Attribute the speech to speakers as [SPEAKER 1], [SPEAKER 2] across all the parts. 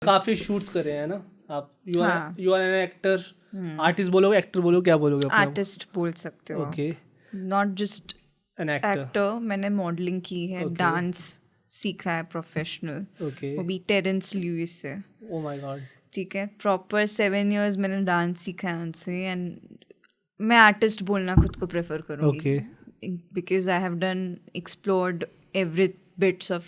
[SPEAKER 1] काफी शूट्स करे हैं ना आप? You are an actor, artist बोलोगे, एक्टर बोलोगे, क्या बोलोगे अपने आप?
[SPEAKER 2] आर्टिस्ट बोल सकते हो।
[SPEAKER 1] Okay,
[SPEAKER 2] not just
[SPEAKER 1] an actor.
[SPEAKER 2] Actor, मैंने मॉडलिंग की है,
[SPEAKER 1] Okay.
[SPEAKER 2] डांस सीखा है प्रोफेशनल,
[SPEAKER 1] ओके,
[SPEAKER 2] वो भी टेरेंस ल्यूइस से।
[SPEAKER 1] Oh my God.
[SPEAKER 2] ठीक है, प्रॉपर 7 years मैंने डांस सीखा है उनसे। एंड मैं आर्टिस्ट बोलना खुद को प्रेफर करूँगी,
[SPEAKER 1] Okay.
[SPEAKER 2] Because I have done explored every bits of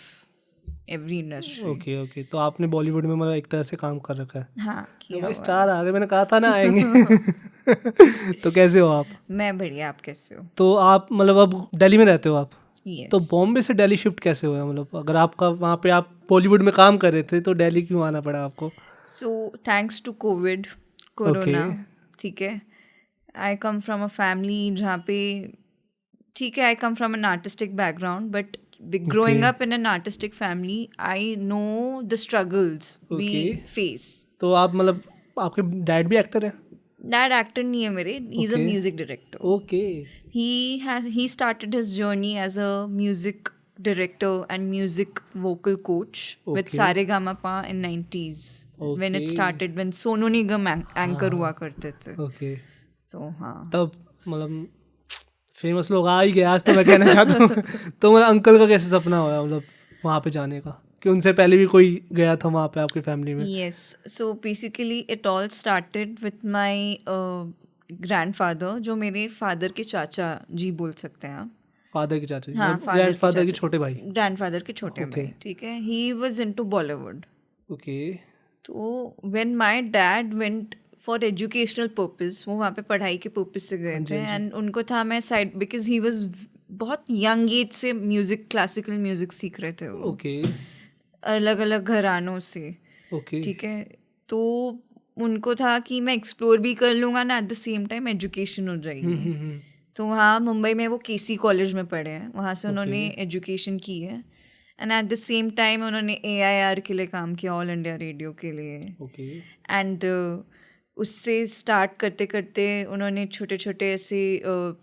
[SPEAKER 2] every industry.
[SPEAKER 1] Okay okay, तो आपने बॉलीवुड में मतलब एक तरह से काम कर रखा है।
[SPEAKER 2] हाँ,
[SPEAKER 1] तो
[SPEAKER 2] किया
[SPEAKER 1] भाई
[SPEAKER 2] हुआ
[SPEAKER 1] स्टार आ गए, मैंने कहा था ना आएंगे। तो कैसे हो आप?
[SPEAKER 2] है। मैं बढ़िया, आप कैसे हो?
[SPEAKER 1] तो आप मतलब अब दिल्ली में रहते हो आप?
[SPEAKER 2] Yes.
[SPEAKER 1] तो बॉम्बे से दिल्ली शिफ्ट कैसे हुआ? मतलब अगर आपका वहाँ पे आप बॉलीवुड में काम कर रहे थे तो दिल्ली क्यों आना पड़ा आपको?
[SPEAKER 2] So thanks to COVID, corona, ठीक है, I come from a family जहाँ पे, ठीक है, I come from an artistic background, but growing up in an artistic family I know the struggles we face.
[SPEAKER 1] तो आप मतलब आपके डैड भी एक्टर हैं?
[SPEAKER 2] डैड एक्टर नहीं है मेरे, he is a
[SPEAKER 1] Okay.
[SPEAKER 2] Music director.
[SPEAKER 1] Okay,
[SPEAKER 2] He started his journey as a music director and music vocal coach with
[SPEAKER 1] Okay.
[SPEAKER 2] Saregama in 90s when it
[SPEAKER 1] Okay.
[SPEAKER 2] started, when Sonu Nigam anchor हुआ करते थे।
[SPEAKER 1] Okay.
[SPEAKER 2] तो हाँ,
[SPEAKER 1] तब मतलब famous लोग आ ही गए आज, तो मैं कहना चाहता हूँ। तो मतलब अंकल का कैसे सपना हुआ मतलब वहाँ पे जाने का, कि उनसे पहले भी कोई गया था वहाँ पे आपकी फैमिली में?
[SPEAKER 2] yes, so basically it all started with my grandfather, जो मेरे फादर के चाचा जी बोल सकते हैं आप।
[SPEAKER 1] फादर के चाचा?
[SPEAKER 2] हाँ,
[SPEAKER 1] ग्रैंडफादर के छोटे भाई?
[SPEAKER 2] ग्रैंडफादर के छोटे
[SPEAKER 1] Okay.
[SPEAKER 2] भाई, ठीक है। He was into Bollywood.
[SPEAKER 1] Okay
[SPEAKER 2] तो when my dad went for educational purpose, वो वहाँ पे पढ़ाई के पर्पस से गए थे। एंड उनको था मैं साइड, बिकॉज ही वाज बहुत यंग एज से म्यूजिक, क्लासिकल म्यूजिक सीख रहे थे वो,
[SPEAKER 1] ओके
[SPEAKER 2] अलग अलग घरानों से,
[SPEAKER 1] ओके
[SPEAKER 2] ठीक है। तो उनको था कि मैं एक्सप्लोर भी कर लूँगा ना, at the same time education हो जाएगी। तो वहाँ मुंबई में वो केसी कॉलेज में पढ़े हैं, वहाँ से उन्होंने एजुकेशन की है। And at the same time उन्होंने AIR के लिए काम किया, ऑल इंडिया रेडियो के लिए।
[SPEAKER 1] ओके
[SPEAKER 2] एंड उससे स्टार्ट करते करते उन्होंने छोटे छोटे ऐसे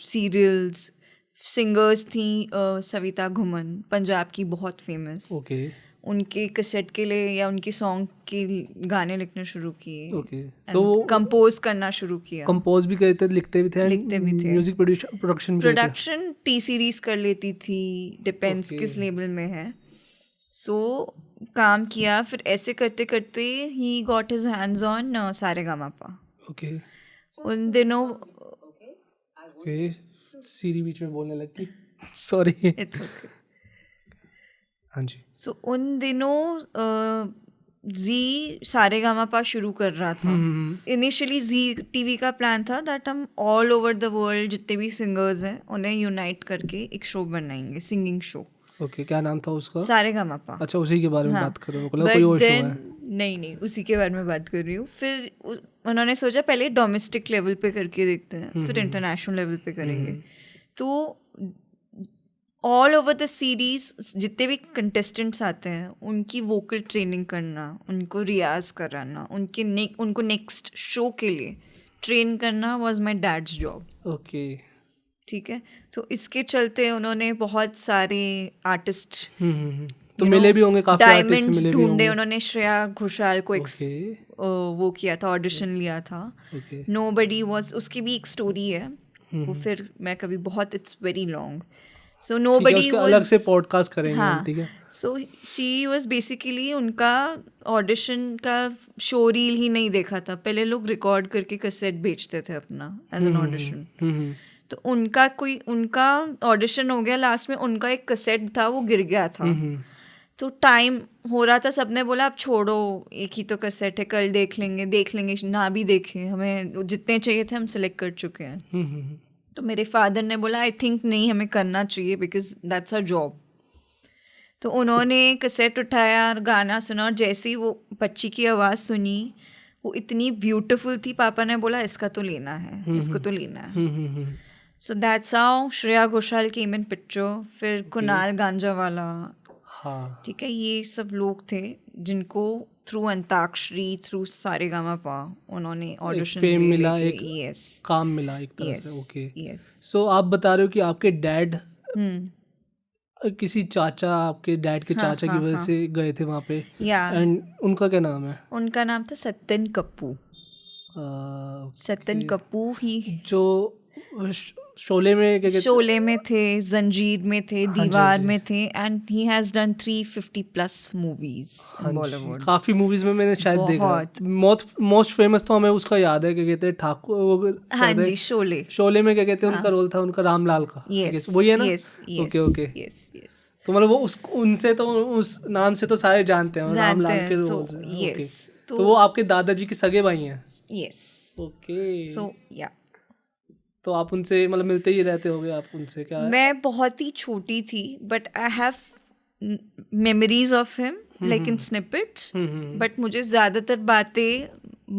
[SPEAKER 2] सीरियल्स, सिंगर्स थी सविता घुमन, पंजाब की बहुत फेमस,
[SPEAKER 1] ओके
[SPEAKER 2] उनके कैसेट के लिए या उनके सॉन्ग के गाने लिखने शुरू किए।
[SPEAKER 1] ओके।
[SPEAKER 2] सो कंपोज करना शुरू किया।
[SPEAKER 1] कंपोज भी करते थे, लिखते भी थे,
[SPEAKER 2] लिखते भी थे।
[SPEAKER 1] म्यूजिक प्रोडक्शन भी करते थे?
[SPEAKER 2] प्रोडक्शन T सीरीज कर लेती थी, डिपेंड्स किस लेवल में है। सो काम किया, फिर ऐसे करते करते ही got his hands on Saregamapa.
[SPEAKER 1] Okay
[SPEAKER 2] उन दिनों
[SPEAKER 1] ओके, सीरी बीच में बोलने लगी, सॉरी।
[SPEAKER 2] It's okay.
[SPEAKER 1] हाँ जी।
[SPEAKER 2] सो उन दिनों जी सारेगामापा शुरू कर रहा था। इनिशियली जी टीवी का प्लान था दैट हम ऑल ओवर द वर्ल्ड जितने भी सिंगर्स हैं उन्हें यूनाइट करके एक शो बनाएंगे, सिंगिंग शो।
[SPEAKER 1] ओके, क्या नाम था उसका?
[SPEAKER 2] सारेगामापा।
[SPEAKER 1] अच्छा, उसी के बारे में बात कर रहे हो?
[SPEAKER 2] But
[SPEAKER 1] कोई और शो
[SPEAKER 2] then,
[SPEAKER 1] है?
[SPEAKER 2] नहीं, उसी के बारे में बात कर रही हूँ। फिर उन्होंने सोचा पहले डोमेस्टिक लेवल पे करके देखते हैं, फिर इंटरनेशनल लेवल पे करेंगे। तो ऑल ओवर द सीरीज जितने भी कंटेस्टेंट्स आते हैं उनकी वोकल ट्रेनिंग करना, उनको रियाज कराना, उनको नेक्स्ट शो के लिए ट्रेन करना was my dad's job.
[SPEAKER 1] Okay,
[SPEAKER 2] ठीक है। तो इसके चलते उन्होंने बहुत सारे आर्टिस्ट,
[SPEAKER 1] तो मिले भी होंगे, काफी आर्टिस्ट
[SPEAKER 2] डायमंड्स
[SPEAKER 1] मिले भी
[SPEAKER 2] ढूंढे
[SPEAKER 1] होंगे।
[SPEAKER 2] उन्होंने। श्रेया घोषाल को
[SPEAKER 1] ओके
[SPEAKER 2] वो किया था, ऑडिशन लिया था।
[SPEAKER 1] ओके
[SPEAKER 2] नोबडी वाज, उसकी भी एक स्टोरी है, वो फिर मैं कभी बहुत, it's very long. So nobody
[SPEAKER 1] उसका
[SPEAKER 2] वाज,
[SPEAKER 1] अलग से पॉडकास्ट करेंगे हम,
[SPEAKER 2] हाँ।
[SPEAKER 1] ठीक है।
[SPEAKER 2] सो शी वाज बेसिकली, उनका ऑडिशन का शो रील ही नहीं देखा था, पहले लोग रिकॉर्ड करके कैसेट बेचते थे अपना एज एन ऑडिशन। तो उनका ऑडिशन हो गया, लास्ट में उनका एक कैसेट था वो गिर गया था। तो टाइम हो रहा था, सबने बोला अब छोड़ो, एक ही तो कैसेट है, कल देख लेंगे, ना भी देखे, हमें जितने चाहिए थे हम सिलेक्ट कर चुके हैं। तो मेरे फादर ने बोला आई थिंक नहीं, हमें करना चाहिए बिकॉज दैट्स आवर जॉब। तो उन्होंने कैसेट उठाया, गाना सुना, और जैसे ही वो बच्ची की आवाज़ सुनी वो इतनी ब्यूटीफुल थी, पापा ने बोला इसका तो लेना है, इसको तो लेना है। So that's how Shreya Ghoshal came in picture. फिर कुणाल गांजावाला,
[SPEAKER 1] हाँ
[SPEAKER 2] ठीक है, ये सब लोग थे जिनको थ्रू अंताक्षरी, थ्रू सारेगामापा उन्होंने ऑडिशन
[SPEAKER 1] फेम मिला,
[SPEAKER 2] लेके,
[SPEAKER 1] एक
[SPEAKER 2] यस,
[SPEAKER 1] काम मिला एक तरह से।
[SPEAKER 2] Yes,
[SPEAKER 1] okay,
[SPEAKER 2] yes.
[SPEAKER 1] सो आप बता रहे हो कि आपके डैड किसी चाचा, आपके डैड के चाचा की वजह से गए थे वहाँ पे,
[SPEAKER 2] या
[SPEAKER 1] एंड उनका क्या नाम है?
[SPEAKER 2] उनका नाम था सत्यन कप्पू। सत्यन कप्पू ही
[SPEAKER 1] जो शोले में क्या कहते
[SPEAKER 2] शोले में थे, जंजीर में थे, दीवार में थे, and he has done 350+ movies इन बॉलीवुड।
[SPEAKER 1] काफी मूवीज में मैंने शायद देखा है। मोस्ट फेमस तो हमें उसका याद है, क्या कहते हैं, ठाकुर, वो
[SPEAKER 2] हाँ जी, शोले।
[SPEAKER 1] शोले में क्या कहते हैं उनका रोल था, उनका रामलाल का।
[SPEAKER 2] यस,
[SPEAKER 1] वही है ना?
[SPEAKER 2] Okay
[SPEAKER 1] okay.
[SPEAKER 2] Yes yes.
[SPEAKER 1] तो मतलब वो उनसे तो उस नाम से तो सारे जानते हैं रामलाल के रोल से।
[SPEAKER 2] यस,
[SPEAKER 1] तो वो आपके दादाजी के सगे भाई हैं?
[SPEAKER 2] यस।
[SPEAKER 1] ओके।
[SPEAKER 2] सो या,
[SPEAKER 1] तो आप उनसे मतलब मिलते ही रहते होगे आप उनसे, क्या है?
[SPEAKER 2] मैं बहुत ही छोटी थी, but I have memories of him like in snippets, but मुझे ज़्यादातर बातें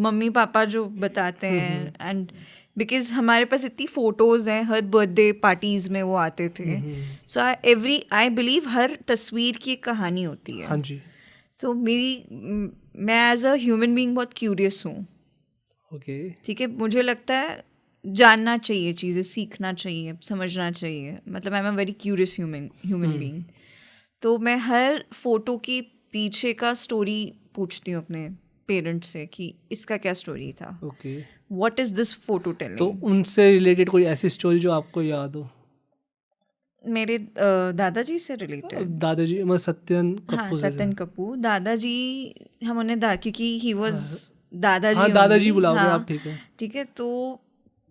[SPEAKER 2] मम्मी पापा जो बताते हैं, एंड बिकॉज हमारे पास इतनी फोटोज़ हैं, हर बर्थडे पार्टीज़ में वो आते थे। सो आई बिलीव हर तस्वीर की एक कहानी होती है।
[SPEAKER 1] हाँ जी।
[SPEAKER 2] सो मैं एज अ ह्यूमन बीइंग बहुत क्यूरियस हूँ।
[SPEAKER 1] ओके।
[SPEAKER 2] ठीक है, मुझे लगता है जानना चाहिए, चीज़ें सीखना चाहिए, समझना चाहिए। मतलब I am a very curious human being. तो मैं हर फोटो के पीछे का स्टोरी पूछती हूँ अपने पेरेंट्स से कि इसका क्या स्टोरी था,
[SPEAKER 1] okay.
[SPEAKER 2] What is this photo telling.
[SPEAKER 1] तो उनसे रिलेटेड कोई ऐसी स्टोरी जो आपको याद हो?
[SPEAKER 2] मेरे दादाजी से रिलेटेड?
[SPEAKER 1] दादाजी मतलब सत्यन कपूर?
[SPEAKER 2] हाँ, सत्यन कपूर दादाजी। हम उन्हें क्योंकि ही वाज दादाजी।
[SPEAKER 1] हाँ, दादाजी
[SPEAKER 2] only,
[SPEAKER 1] बुलाओगे
[SPEAKER 2] हाँ,
[SPEAKER 1] आप, ठीक है।
[SPEAKER 2] ठीक है। तो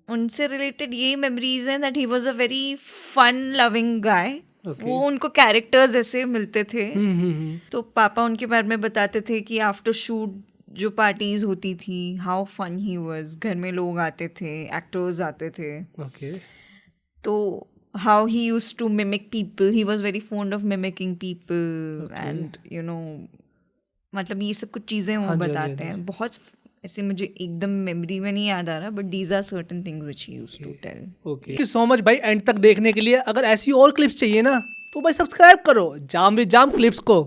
[SPEAKER 2] उनसे रिलेटेड यही मेमोरीज हैं that he was a very fun loving guy. वो उनको कैरेक्टर्स ऐसे मिलते थे। तो पापा उनके बारे में बताते थे कि आफ्टर शूट जो पार्टीज होती थी, हाउ फन ही वाज। घर में लोग आते थे, एक्टर्स आते थे।
[SPEAKER 1] ओके।
[SPEAKER 2] तो how he used to mimic people, he was very fond of mimicking people, and you know, मतलब ये सब कुछ चीज़ें वो बताते हैं। बहुत ऐसे मुझे एकदम मेमोरी में नहीं याद आ रहा, but these are certain things which he used to tell.
[SPEAKER 1] Okay, thank you so much भाई एंड तक देखने के लिए। अगर ऐसी और क्लिप्स चाहिए ना तो भाई सब्सक्राइब करो जाम विद जाम क्लिप्स को।